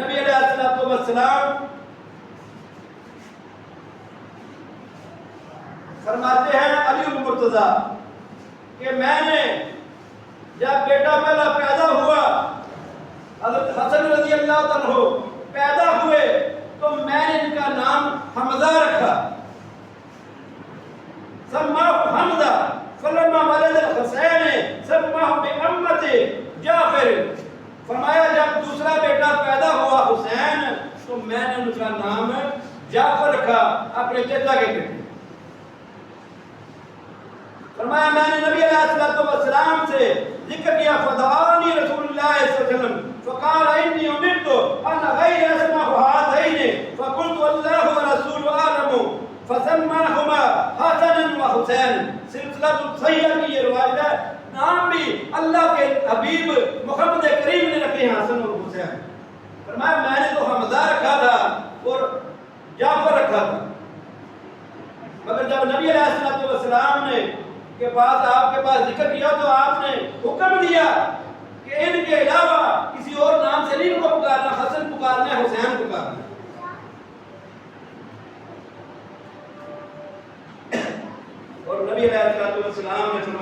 نبی علیہ السلام فرماتے ہیں علی بن مرتضیٰ کہ میں نے جب بیٹا پہلا پیدا ہوا حضرت حسن رضی اللہ عنہ پیدا ہوئے تو میں نے ان کا نام حمزہ رکھا، سماہ حمزہ، فلما ولد الحسین سماہ بعمت جعفر، فرمایا جب دوسرا بیٹا پیدا ہوا حسین تو میں نے ان کا نام جعفر رکھا اپنے چچا کے بیٹے۔ فرمایا میں نے نبی علیہ السلام سے ذکر کیا، فدعانی رسول اللہ صلی اللہ علیہ وسلم فقال انی امرت ان غیر اسماء هاتین فقلت اللہ ورسول اعلم فسماہما حسن و حسین۔ سلسلہ صحیحہ کی یہ روایت ہے، نام بھی اللہ کے حبیب محمد کریم نے رکھے ہیں حسن اور حسین۔ فرمایا میں نے تو حمزہ رکھا تھا اور جعفر رکھا تھا، مگر جب نبی علیہ السلام نے کے بعد آپ کے پاس ذکر کیا تو آپ نے حکم دیا کہ ان کے علاوہ کسی اور نام سے نہیں ان کو پکارنا، حسن پکارنا ہے، حسین پکارنا ہے۔ اور نبی علیہ السلام نے